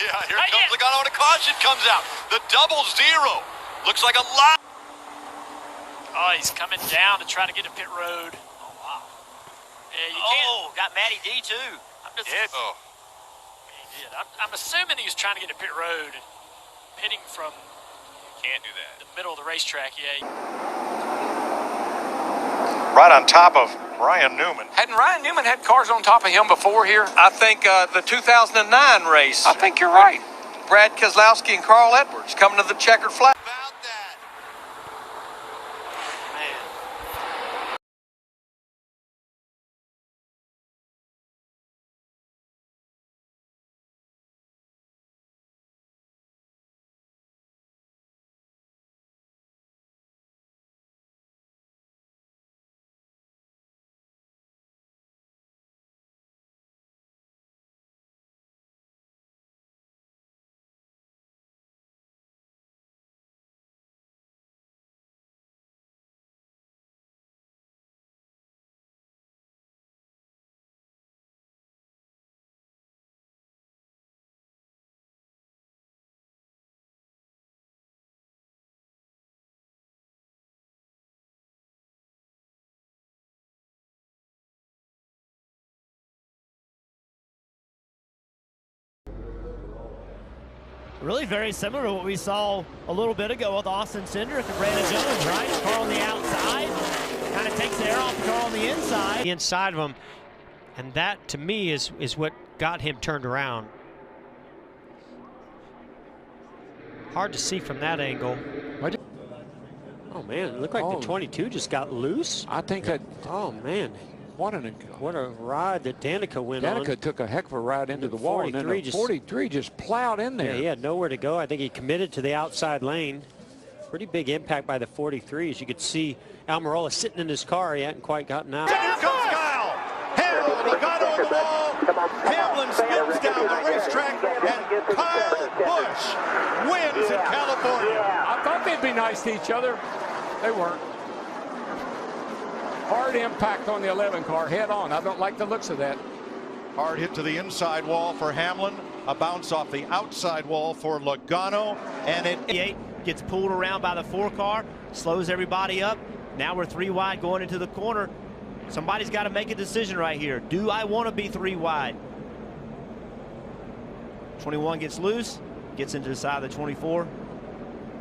Yeah, here comes Logano, and a caution comes out. The double zero. Looks like a lot. Oh, he's coming down to try to get to pit road. Oh, wow. Yeah, you can't. Oh, got Matty D, too. I'm just, Yeah. Oh. He did. I'm assuming he was trying to get to pit road, pitting from Can't do that. the middle of the racetrack. Yeah. Right on top of Ryan Newman. Hadn't Ryan Newman had cars on top of him before here? I think the 2009 race. I think you're right. Brad Keselowski and Carl Edwards coming to the checkered flag. About that. Man. Really very similar to what we saw a little bit ago with Austin Cindric and Brandon Jones, right? Car on the outside, kind of takes the air off the car on the inside. The inside of him, and that to me is what got him turned around. Hard to see from that angle. Oh man, it looked like the 22 just got loose. I think that. Oh man, what a ride that Danica went on. Danica took a heck of a ride into the wall, and then the 43 just plowed in there. Yeah, he had nowhere to go. I think he committed to the outside lane. Pretty big impact by the 43. As you could see, Almirola sitting in his car. He hadn't quite gotten out. Here comes Kyle. Harold Logano on the wall. Hamlin spins down the racetrack, and Kyle Busch wins in California. I thought they'd be nice to each other. They weren't. Hard impact on the 11 car, head on. I don't like the looks of that. Hard hit to the inside wall for Hamlin. A bounce off the outside wall for Logano, and it Gets pulled around by the 4 car, slows everybody up. Now we're 3 wide going into the corner. Somebody's got to make a decision right here. Do I want to be 3 wide? 21 gets loose, gets into the side of the 24.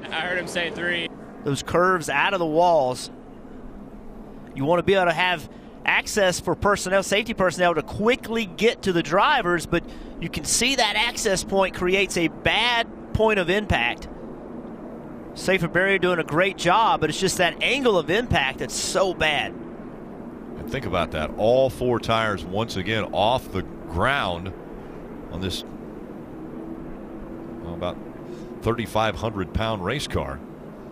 I heard him say 3. Those curves out of the walls. You want to be able to have access for personnel, safety personnel, to quickly get to the drivers, but you can see that access point creates a bad point of impact. Safer barrier doing a great job, but it's just that angle of impact that's so bad. And think about that. All 4 tires once again off the ground on this about 3,500-pound race car.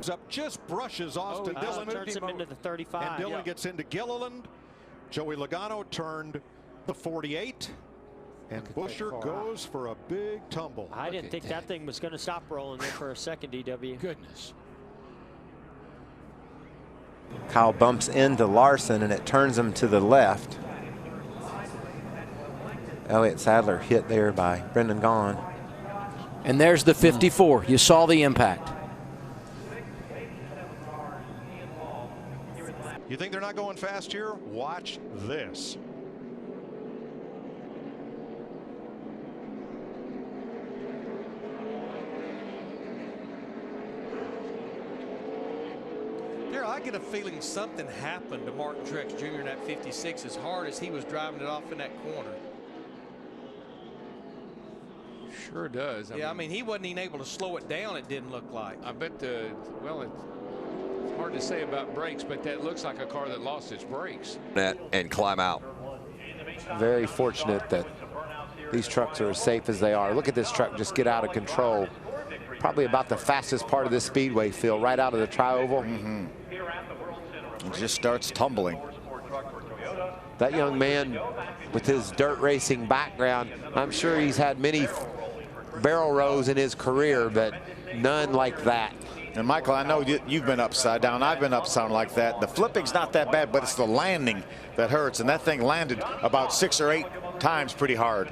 up, just brushes Austin Dillon. Turns him into the 35. And Dillon gets into Gilliland. Joey Logano turned the 48. And Buescher goes for a big tumble. I didn't think that thing was going to stop rolling there for a second, DW. Goodness. Kyle bumps into Larson, and it turns him to the left. Elliott Sadler hit there by Brendan Gaughan. And there's the 54. You saw the impact. You think they're not going fast here? Watch this. I get a feeling something happened to Martin Truex Jr. in that 56 as hard as he was driving it off in that corner. Sure does. I mean, he wasn't even able to slow it down, it didn't look like. I bet well, it's hard to say about brakes, but that looks like a car that lost its brakes. And climb out. Very fortunate that these trucks are as safe as they are. Look at this truck just get out of control. Probably about the fastest part of this speedway, Phil, right out of the tri-oval. It just starts tumbling. That young man with his dirt racing background, I'm sure he's had many barrel rolls in his career, but none like that. And Michael, I know you've been upside down. I've been upside down like that. The flipping's not that bad, but it's the landing that hurts. And that thing landed about 6 or 8 times pretty hard.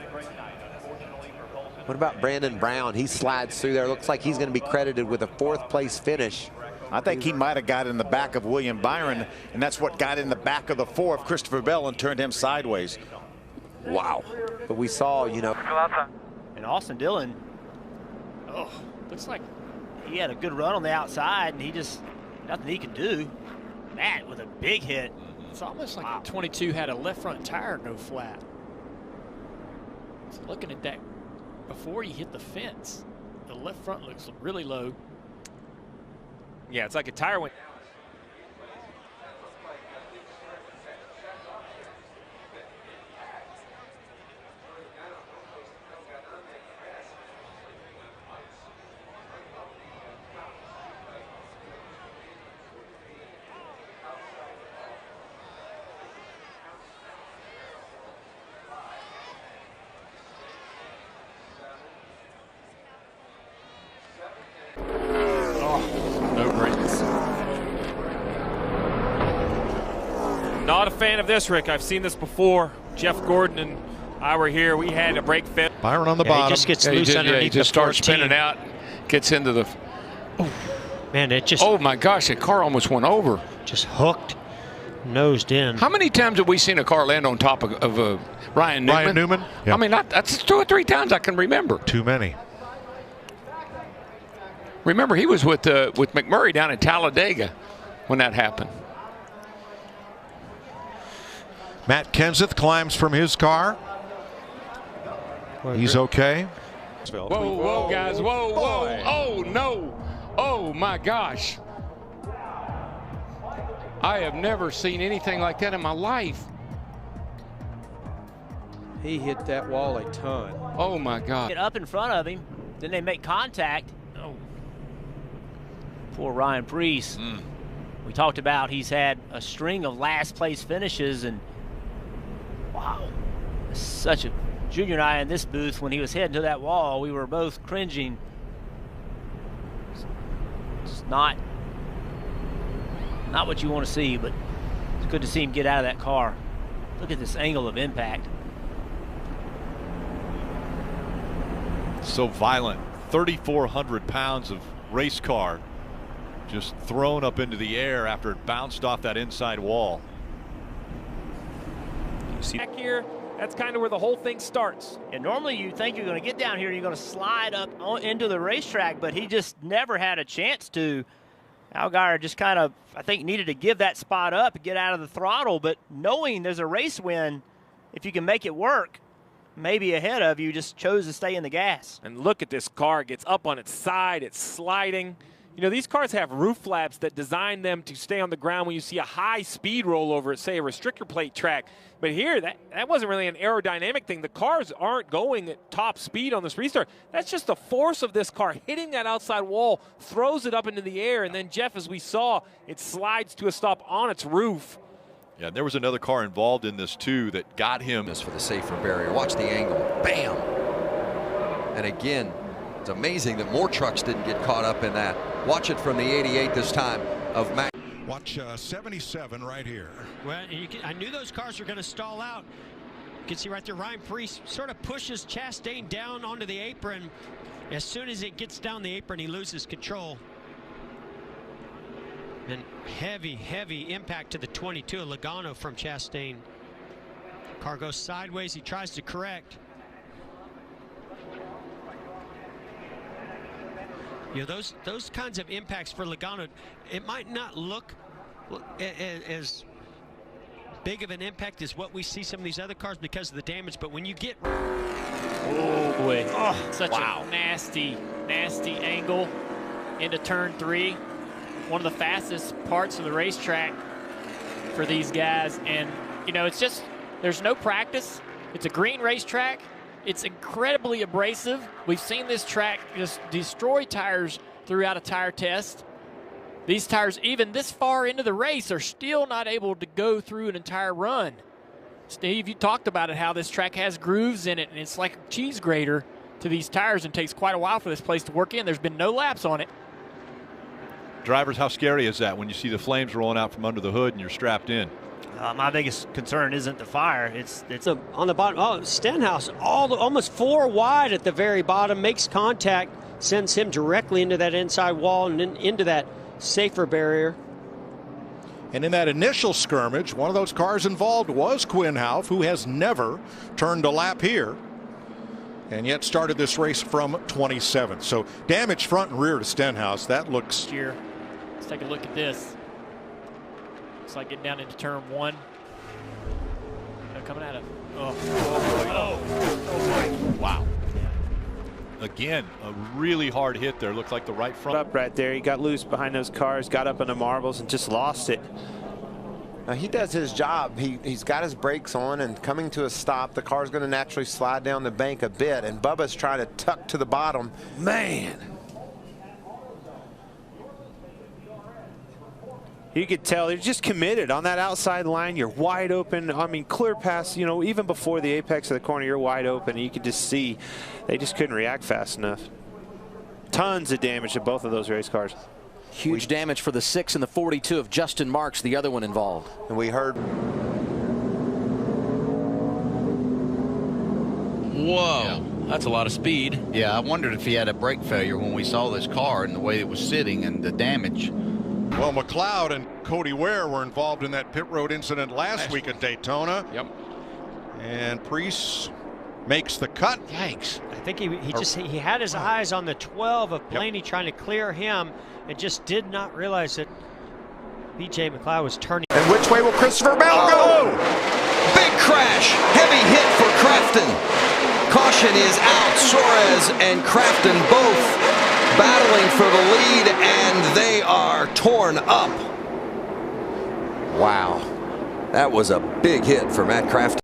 What about Brandon Brown? He slides through there. Looks like he's going to be credited with a 4th place finish. I think he might have got in the back of William Byron, and that's what got in the back of the 4 of Christopher Bell and turned him sideways. Wow. But we saw, you know. And Austin Dillon, looks like he had a good run on the outside, and he just, nothing he could do. Matt with a big hit. It's almost like the 22 had a left front tire go flat. So looking at that, before he hit the fence, the left front looks really low. Yeah, it's like a tire went. No brakes. Not a fan of this, Rick. I've seen this before. Jeff Gordon and I were here. We had a brake fit. Byron on the bottom. He just gets loose underneath. He just starts spinning out, gets into the. Man, it just. Oh my gosh, that car almost went over. Just hooked, nosed in. How many times have we seen a car land on top of Ryan Newman? Ryan Newman? I mean, that's 2 or 3 times I can remember. Too many. Remember, he was with McMurray down in Talladega when that happened. Matt Kenseth climbs from his car. He's okay. Whoa, whoa, guys. Whoa, whoa. Oh, no. Oh, my gosh. I have never seen anything like that in my life. He hit that wall a ton. Oh, my God. Get up in front of him, then they make contact. Oh. Poor Ryan Preece. We talked about he's had a string of last place finishes, and wow, such a Junior and I in this booth, when he was heading to that wall, we were both cringing. It's not what you want to see, but it's good to see him get out of that car. Look at this angle of impact. So violent. 3,400 pounds of race car just thrown up into the air after it bounced off that inside wall. You see back here, that's kind of where the whole thing starts. And normally you think you're going to get down here and you're going to slide up into the racetrack, but he just never had a chance to. Allgaier just kind of, I think, needed to give that spot up and get out of the throttle, but knowing there's a race win, if you can make it work, maybe ahead of you, just chose to stay in the gas. And look at this car. It gets up on its side. It's sliding. You know, these cars have roof flaps that design them to stay on the ground when you see a high speed rollover at, say, a restrictor plate track. But here, that wasn't really an aerodynamic thing. The cars aren't going at top speed on this restart. That's just the force of this car hitting that outside wall, throws it up into the air, and then, Jeff, as we saw, it slides to a stop on its roof. Yeah, there was another car involved in this, too, that got him. This for the safer barrier. Watch the angle. Bam! And again, it's amazing that more trucks didn't get caught up in that. Watch it from the 88 this time of Mac. Watch 77 right here. Well, I knew those cars were going to stall out. You can see right there, Ryan Preece sort of pushes Chastain down onto the apron. As soon as it gets down the apron, he loses control. And heavy, heavy impact to the 22, Logano from Chastain. Car goes sideways. He tries to correct. You know, those kinds of impacts for Logano, it might not look as big of an impact as what we see some of these other cars because of the damage, but when you get... Oh, boy. Oh, such a nasty, nasty angle into turn 3. One of the fastest parts of the racetrack for these guys. And, you know, it's just, there's no practice. It's a green racetrack. It's incredibly abrasive. We've seen this track just destroy tires throughout a tire test. These tires, even this far into the race, are still not able to go through an entire run. Steve, you talked about it, how this track has grooves in it, and it's like a cheese grater to these tires, and takes quite a while for this place to work in. There's been no laps on it. Drivers, how scary is that when you see the flames rolling out from under the hood and you're strapped in? My biggest concern isn't the fire. It's on the bottom. Oh, Stenhouse, almost 4 wide at the very bottom, makes contact, sends him directly into that inside wall and then into that safer barrier. And in that initial skirmish, one of those cars involved was Quinn Houff, who has never turned a lap here, and yet started this race from 27. So damage front and rear to Stenhouse. That looks. Here, let's take a look at this. Looks like getting down into turn 1. They're coming at it. Oh. Wow. Again, a really hard hit there. Looked like the right front. Up right there. He got loose behind those cars, got up on the marbles, and just lost it. Now he does his job. He's got his brakes on and coming to a stop. The car's going to naturally slide down the bank a bit, and Bubba's trying to tuck to the bottom. Man. You could tell they're just committed on that outside line. You're wide open. I mean, clear past, you know, even before the apex of the corner, you're wide open. And you could just see they just couldn't react fast enough. Tons of damage to both of those race cars. Huge damage for the 6 and the 42 of Justin Marks, the other one involved. And we heard. Whoa, that's a lot of speed. Yeah, I wondered if he had a brake failure when we saw this car and the way it was sitting and the damage. Well, McLeod and Cody Ware were involved in that pit road incident last week at Daytona. Yep. And Preece makes the cut. Yikes. I think he had his eyes on the 12 of Blaney trying to clear him and just did not realize that B.J. McLeod was turning. And which way will Christopher Bell go? Big crash. Heavy hit for Crafton. Caution is out. Suarez and Crafton both battling for the lead, and they are torn up. Wow. That was a big hit for Matt Crafton.